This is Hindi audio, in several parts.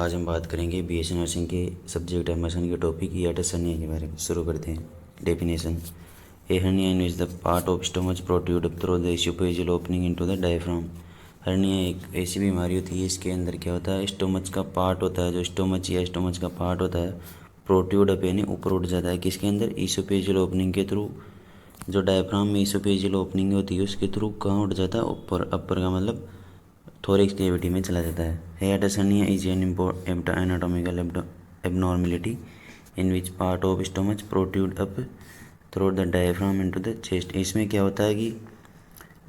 आज हम बात करेंगे बीएससी नर्सिंग के सब्जेक्ट एमएसएन के टॉपिक हियाटस हर्निया के बारे में। शुरू करते हैं। Definition: A hernia is the part of stomach protrude through the oesophageal opening into the diaphragm. Hernia एक ऐसी बीमारी होती है, इसके अंदर क्या होता है, स्टोमच का पार्ट होता है, जो स्टोमच या स्टोमच का पार्ट होता है प्रोट्रूड अप यानी ऊपर उठ जाता है। किसके अंदर? एसोफेजियल ओपनिंग के थ्रू। जो डायफ्राम में एसोफेजियल ओपनिंग होती है उसके थ्रू कहाँ उठ जाता है? ऊपर। अपर का मतलब थोरिक्स कैविटी में चला जाता है। हियाटस hernia is an anatomical abnormality in which part of stomach protrude up through the diaphragm into the chest। इसमें क्या होता है कि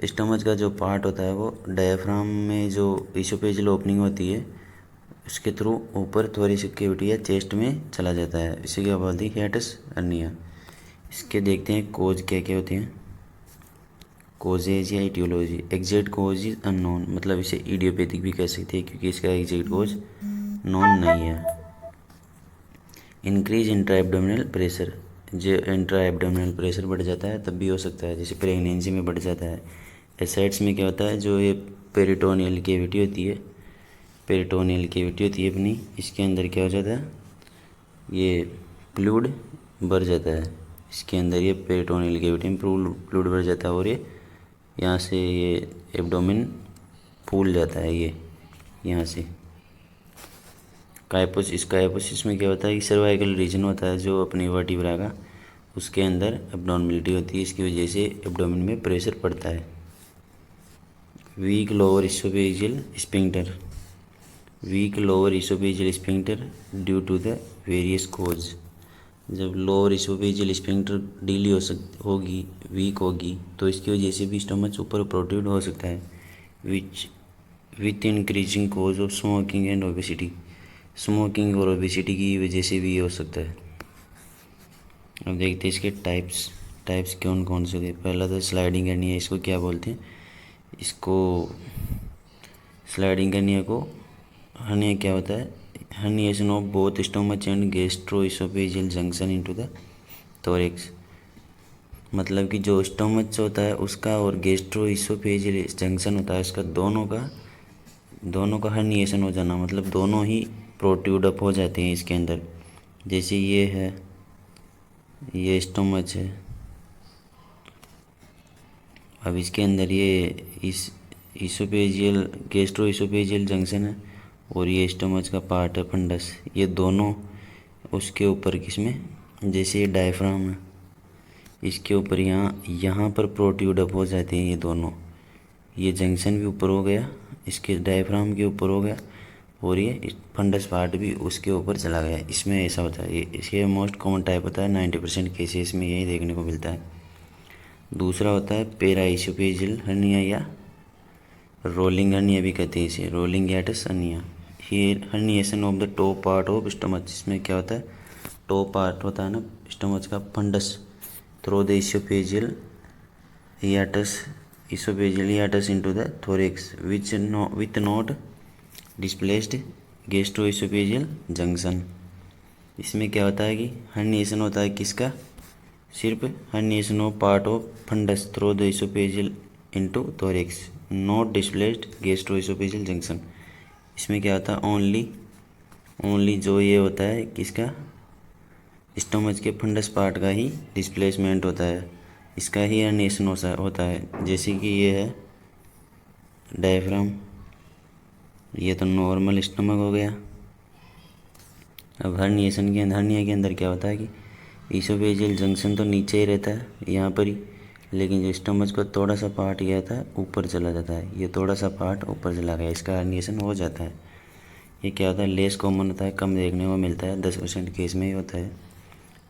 स्टमच का जो पार्ट होता है वो डायफ्राम में जो इसोफेजियल ओपनिंग होती है उसके थ्रू ऊपर थोरिक कैविटी या चेस्ट में चला जाता है। इसे क्या बोलते हैं? हियाटस हर्निया। इसके देखते हैं कोज क्या क्या होते हैं। कोजेज या etiology: exact cause is unknown, मतलब इसे इडियोपैथिक भी कह सकते हैं क्योंकि इसका एग्जैक्ट कोज नॉन नहीं है। इंक्रीज इंट्रा एब्डोमिनल प्रेशर: जो इंट्रा एब्डोमिनल प्रेशर बढ़ जाता है तब भी हो सकता है, जैसे प्रेगनेंसी में बढ़ जाता है। एसाइड्स में क्या होता है, जो ये पेरिटोनियल कैविटी होती है, पेरिटोनियल कैविटी होती है अपनी, इसके अंदर क्या हो जाता है, ये फ्लूइड भर जाता है। इसके अंदर ये पेरिटोनियल कैविटी में फ्लूइड भर जाता है और ये यहाँ से ये एब्डोमेन फूल जाता है, ये यहाँ से। काइपोसिस में क्या होता है कि सर्वाइकल रीजन होता है जो अपनी वर्टिब्रा का, उसके अंदर एब्डोमिनलिटी होती है, इसकी वजह से एब्डोमेन में प्रेशर पड़ता है। Weak lower oesophageal sphincter: weak lower oesophageal sphincter due to the various cause. जब लोअर इसोफेजियल स्फिंक्टर ढीली होगी, वीक होगी, तो इसकी वजह से भी स्टमच ऊपर प्रोट्रूड हो सकता है। With increasing cause of smoking and obesity: smoking और ओबेसिटी की वजह से भी हो सकता है। अब देखते हैं इसके टाइप्स कौन कौन से थे। पहला तो स्लाइडिंग हर्निया, इसको क्या बोलते हैं, इसको स्लाइडिंग हर्निया क्या होता है, herniation of both stomach and gastroesophageal junction into the thorax। मतलब कि जो स्टोमच होता है उसका और गैस्ट्रोइसोफेजियल जंक्शन होता है उसका, दोनों का हर्निएशन हो जाना, मतलब दोनों ही प्रोट्रूड अप हो जाते हैं इसके अंदर। जैसे ये है, ये स्टोमच है, अब इसके अंदर ये इस इसोफेजियल गैस्ट्रोइसोफेजियल जंक्शन है और ये स्टमच का पार्ट है फंडस, ये दोनों उसके ऊपर किसमें, जैसे ये डायफ्राम है इसके ऊपर यहाँ पर प्रोट्रूड अप हो जाते हैं ये दोनों। ये जंक्शन भी ऊपर हो गया, इसके डायफ्राम के ऊपर हो गया और ये फंडस पार्ट भी उसके ऊपर चला गया। इसमें ऐसा होता है, ये इसके मोस्ट कॉमन टाइप होता है, 90% केसेस में यही देखने को मिलता है। दूसरा होता है पेराइसोफेजियल हर्निया या रोलिंग हर्निया भी कहते हैं इसे, rolling हियाटस hernia. Here herniation of the top part of stomach, इसमें क्या होता है, टॉप पार्ट होता है ना स्टमच का, fundus, through the esophageal hiatus into the thorax with not displaced gastroesophageal junction. इसमें क्या होता है कि हर्निएशन होता है किसका, सिर्फ herniation of part of fundus through the esophageal into thorax, not displaced gastroesophageal junction. इसमें क्या होता है, ओनली जो ये होता है किसका, स्टोमच के फंडस पार्ट का ही डिस्प्लेसमेंट होता है, इसका ही हर्निएशन होता है। जैसे कि ये है डायफ्राम, ये तो नॉर्मल स्टमक हो गया। अब हर्निया के अंदर क्या होता है कि इसोफेजियल जंक्शन तो नीचे ही रहता है यहाँ पर ही, लेकिन जो स्टमच को थोड़ा सा पार्ट गया था ऊपर चला जाता है, ये थोड़ा सा पार्ट ऊपर चला गया, इसका हर्निएशन हो जाता है। ये क्या होता है, लेस कॉमन होता है, कम देखने को मिलता है, 10% केस में ही होता है।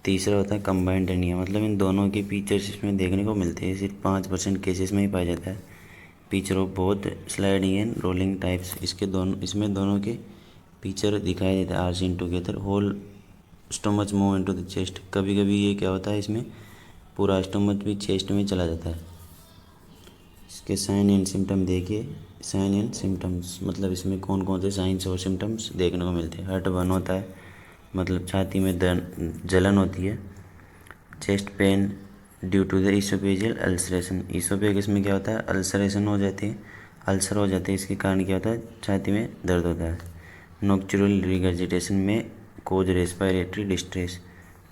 तीसरा होता है कंबाइंड हर्निया, मतलब इन दोनों के फीचर्स इसमें देखने को मिलते हैं, सिर्फ 5% केसेस में ही पाया जाता है। Feature of both sliding and rolling types, इसमें दोनों के फीचर दिखाई देते हैं। Are seen together whole stomach move into the chest, कभी कभी ये क्या होता है, इसमें पूरा स्टोमच भी चेस्ट में चला जाता है। इसके साइन एंड सिम्टम देखिए, साइन एंड सिम्टम्स मतलब इसमें कौन कौन से साइंस और सिम्टम्स देखने को मिलते हैं। हार्ट बर्न होता है, मतलब छाती में जलन होती है। Chest pain due to the esophageal ulceration, esophagus में क्या होता है, अल्सरेशन हो जाती है, अल्सर हो जाती है, इसके कारण क्या होता है, छाती में दर्द होता है। नॉक्चुरल रिगर्जिटेशन में कोज रेस्पिरेटरी डिस्ट्रेस।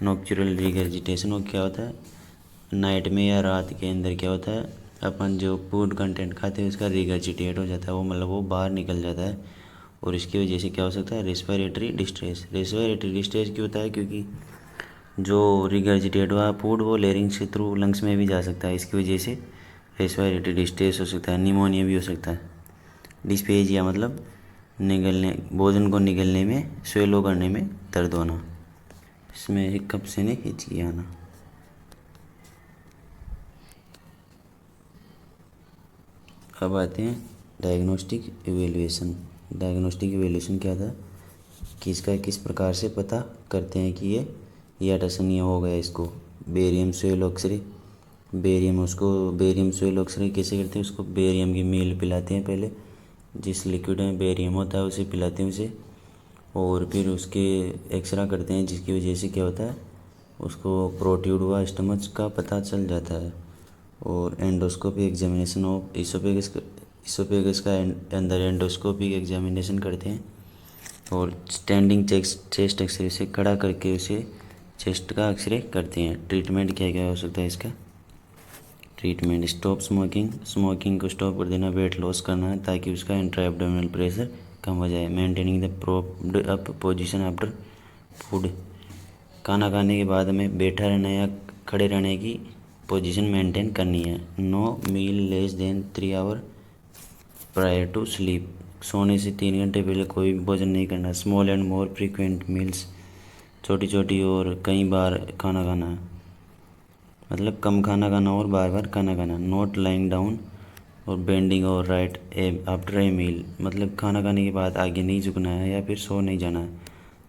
नॉक्चुरल रिगर्जिटेशन वो क्या होता है, नाइट में या रात के अंदर क्या होता है, अपन जो फूड कंटेंट खाते हैं उसका रिगर्जिटेट हो जाता है, वो मतलब वो बाहर निकल जाता है, और इसकी वजह से क्या हो सकता है, रेस्पिरेटरी डिस्ट्रेस। रेस्पिरेटरी डिस्ट्रेस क्यों होता है, क्योंकि जो रिगर्जिटेट हुआ फूड वो लेरिंग्स के थ्रू लंग्स में भी जा सकता है, इसकी वजह से रेस्पिरेटरी डिस्ट्रेस हो सकता है। निमोनिया भी हो सकता है। डिस्पेजिया मतलब निगलने, भोजन को निगलने में, स्वेलो करने में दर्द होना, इसमें हिक्कप से नहीं हिचकी आना। अब आते हैं डायग्नोस्टिक इवेल्युएशन। डायग्नोस्टिक इवेल्युएशन क्या था कि इसका किस प्रकार से पता करते हैं कि ये याटासनिया हो गया इसको। Barium swallow X-ray, barium swallow X-ray कैसे करते हैं, उसको बेरियम की मील पिलाते हैं पहले, जिस लिक्विड में बेरियम होता है उसे पिलाते हैं उसे, और फिर उसके एक्सरा करते हैं, जिसकी वजह से क्या होता है, उसको प्रोट्रूड हुआ स्टमच का पता चल जाता है। और एंडोस्कोपी एग्जामिनेशन ऑफ इसोफेगस का अंदर एंडोस्कोपिक एग्जामिनेशन करते हैं, और स्टैंडिंग चेस्ट एक्सरे से खड़ा करके उसे चेस्ट का एक्सरे करते हैं। ट्रीटमेंट क्या क्या हो सकता है इसका। ट्रीटमेंट स्टॉप स्मोकिंग, स्मोकिंग को स्टॉप कर देना, वेट लॉस करना है ताकि उसका इंट्रा एब्डोमिनल प्रेशर कम हो जाए। Maintaining the propped up position after food, खाना खाने के बाद में बैठा रहना या खड़े रहने की पोजीशन मेंटेन करनी है। No meal less than 3 hour prior to sleep, सोने से 3 घंटे पहले कोई भी भोजन नहीं करना। Small and more frequent meals, छोटी छोटी और कई बार खाना खाना, मतलब कम खाना खाना और बार बार खाना खाना। नॉट लाइंग डाउन और बेंडिंग और राइट आफ्टर ए मील, मतलब खाना खाने के बाद आगे नहीं झुकना है या फिर सो नहीं जाना है।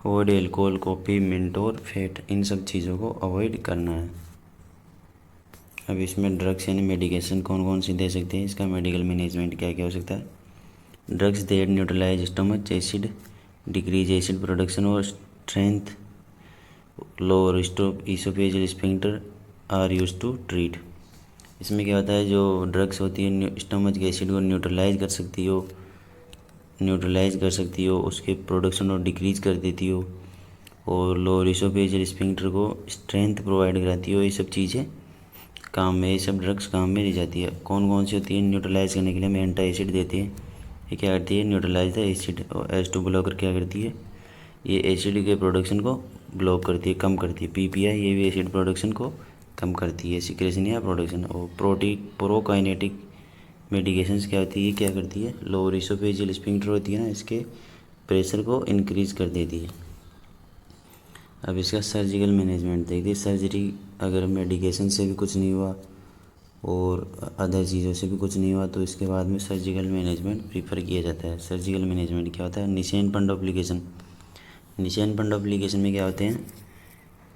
अवॉइड एल्कोहल, कॉफ़ी, मिंट और फैट, इन सब चीज़ों को अवॉइड करना है। अब इसमें ड्रग्स यानी मेडिकेशन कौन कौन सी दे सकते हैं, इसका मेडिकल मैनेजमेंट क्या क्या हो सकता है। Drugs that neutralise stomach acid, decrease acid production और strength, lower stop oesophageal sphincter are use to treat. इसमें क्या होता है, जो ड्रग्स होती है स्टमच के एसिड को न्यूट्रलाइज कर सकती हो, उसके प्रोडक्शन को डिक्रीज कर देती हो, और लोअर इसोफेजियल स्फिंक्टर को स्ट्रेंथ प्रोवाइड कराती हो। ये सब चीज़ें काम में, ये सब ड्रग्स काम में ली जाती है। कौन कौन सी होती है, न्यूट्रलाइज करने के लिए हम एंटी एसिड देते हैं। ये क्या करती है, न्यूट्रलाइज द एसिड। और H2 ब्लॉकर क्या करती है, ये एसिड के प्रोडक्शन को ब्लॉक करती है, कम करती है। PPI ये भी एसिड प्रोडक्शन को कम करती है, सिक्रेशन या प्रोडक्शन। और प्रोकाइनेटिक मेडिकेशंस क्या होती है, क्या करती है, लोअर इसोफेजियल स्फिंक्टर होती है ना, इसके प्रेशर को इंक्रीज कर देती है। अब इसका सर्जिकल मैनेजमेंट देखते हैं। सर्जरी अगर मेडिकेशन से भी कुछ नहीं हुआ और अदर चीज़ों से भी कुछ नहीं हुआ तो इसके बाद में सर्जिकल मैनेजमेंट प्रीफर किया जाता है। सर्जिकल मैनेजमेंट क्या होता है, निशेन पंडोप्लिकेशन। निशेन पंडोप्लिकेशन में क्या होते हैं,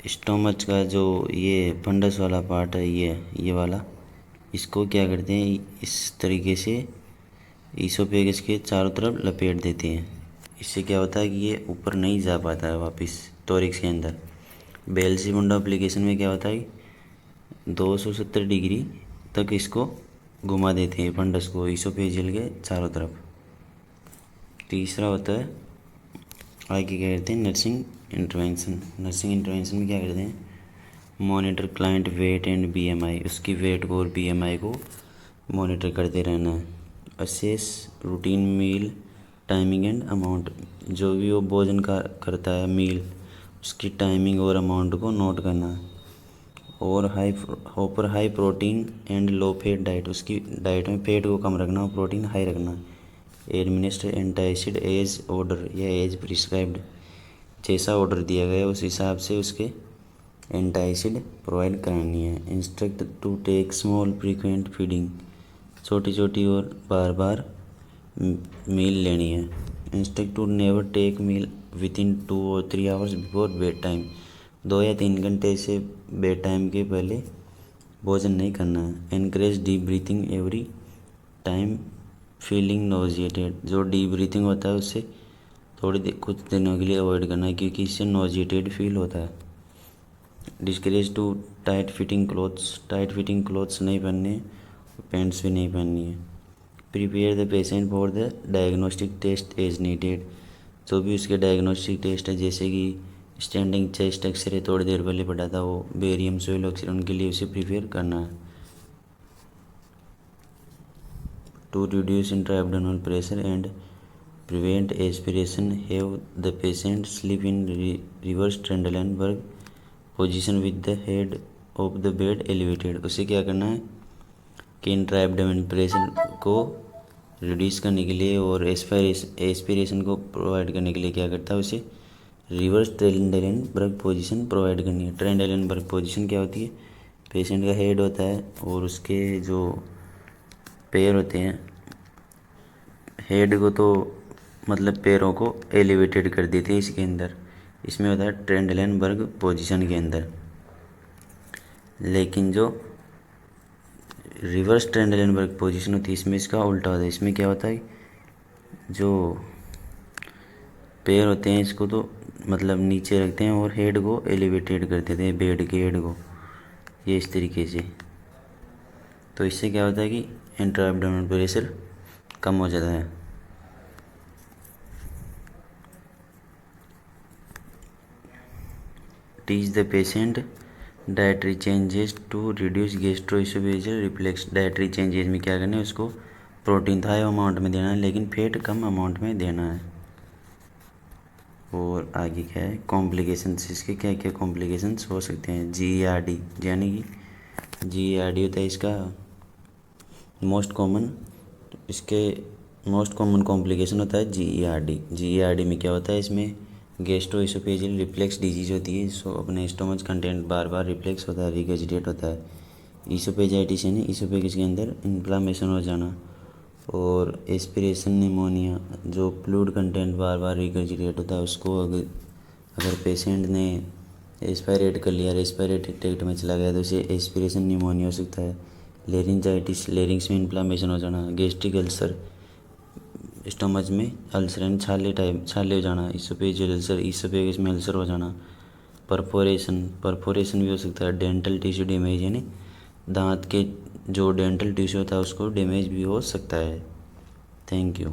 स्टोमच का जो ये फंडस वाला पार्ट है, ये वाला, इसको क्या करते हैं, इस तरीके से ईसोफेगस के चारों तरफ लपेट देते हैं। इससे क्या होता है कि ये ऊपर नहीं जा पाता है वापस टोरिक्स के अंदर। बेल्सी मुंडा एप्लीकेशन में क्या होता है, 270 डिग्री तक इसको घुमा देते हैं फंडस को ईसोफेजियल के चारों तरफ। तीसरा होता है आगे क्या करते हैं, नर्सिंग इंटरवेंशन। नर्सिंग इंटरवेंशन में क्या करते हैं, monitor client weight and BMI, उसकी वेट को और BMI को मॉनिटर करते रहना है। Assess routine meal timing and amount, जो भी वो भोजन का करता है मील, उसकी टाइमिंग और अमाउंट को नोट करना है। और high protein and low fat diet, उसकी डाइट में फैट को कम रखना और प्रोटीन हाई रखना है। Administer anti acid as order या एज प्रिस्क्राइब्ड, जैसा ऑर्डर दिया गया उस हिसाब से उसके एंटी एसिड प्रोवाइड करानी है। Instruct to take small frequent feeding, छोटी छोटी और बार बार मील लेनी है। Instruct to never take meal within 2 और 3 आवर्स बिफोर बेड टाइम, 2 या 3 घंटे से बेड टाइम के पहले भोजन नहीं करना है। Encourage deep breathing every time feeling nauseated, जो डीप ब्रीथिंग होता है उससे कुछ दिनों के लिए अवॉइड करना है क्योंकि इससे नोजिएटेड फील होता है। Discourage to tight fitting clothes, tight fitting clothes नहीं पहनने, पैंट्स भी नहीं पहननी है। Prepare the patient for the diagnostic test as needed, जो भी उसके डायग्नोस्टिक टेस्ट है, जैसे कि स्टैंडिंग चेस्ट एक्सरे थोड़ी देर पहले पढ़ा था, वो बेरियम सोइल ऑक्सीजन, उनके लिए उसे प्रिपेयर करना है। To reduce intraabdominal pressure and prevent aspiration, have the patient sleep in reverse Trendelenburg position with the head of the bed elevated। उसे क्या करना है कि इंट्रा एब्डोमेन प्रेशर को रिड्यूस करने के लिए और एस्पिरेशन को प्रोवाइड करने के लिए क्या करता है, उसे रिवर्स ट्रेंडेलेनबर्ग पोजीशन प्रोवाइड करनी है। ट्रेंडेलेनबर्ग पोजीशन क्या होती है, पेशेंट का हेड होता है और उसके जो पैर होते हैं, हेड को तो मतलब पैरों को एलिवेटेड कर देती है इसके अंदर, इसमें होता है ट्रेंडलेनबर्ग पोजीशन के अंदर। लेकिन जो रिवर्स ट्रेंडलेनबर्ग पोजीशन होती है, इसमें इसका उल्टा होता है। इसमें क्या होता है, जो पैर होते हैं इसको तो मतलब नीचे रखते हैं और हेड को एलिवेटेड कर देते हैं, बेड के हेड को, ये इस तरीके से। तो इससे क्या होता है कि इंट्रा एब्डोमिनल प्रेशर कम हो जाता है। Teach the patient dietary changes to reduce gastroesophageal reflux. Dietary changes में क्या करना है, उसको प्रोटीन हाई अमाउंट में देना है लेकिन फैट कम अमाउंट में देना है। और आगे क्या है, कॉम्प्लिकेशंस, इसके क्या क्या कॉम्प्लिकेशंस हो सकते हैं। GERD, यानी कि GERD होता है इसका मोस्ट कॉमन कॉम्प्लिकेशन होता है GERD। GERD में क्या होता है, इसमें गैस्ट्रोइसोफेजियल रिफ्लेक्स डिजीज होती है, सो अपने स्टोमच कंटेंट बार बार रिफ्लेक्स होता है, रिगर्जिटेट होता है। ईसोफेजाइटिस यानी ईसोफेगस के अंदर इन्फ्लामेशन हो जाना, और एस्पिरेशन निमोनिया, जो फ्लूइड कंटेंट बार बार रिगर्जिटेट होता है, उसको अगर पेशेंट ने एस्पायरेट कर लिया, रेस्पिरेटरी ट्रैक्ट में चला गया, तो उसे एस्पिरेशन निमोनिया हो सकता है। लेरिंजाइटिस, लेरिंग्स में इन्फ्लामेशन हो जाना। गैस्ट्रिक अल्सर, स्टमच में अल्सर एंड छाले हो जाना। इसोफेजियल अल्सर, इसोफेगस में अल्सर हो जाना। परफोरेशन भी हो सकता है। डेंटल टिश्यू डैमेज, यानी दांत के जो डेंटल टिश्यू होता है उसको डैमेज भी हो सकता है। Thank you.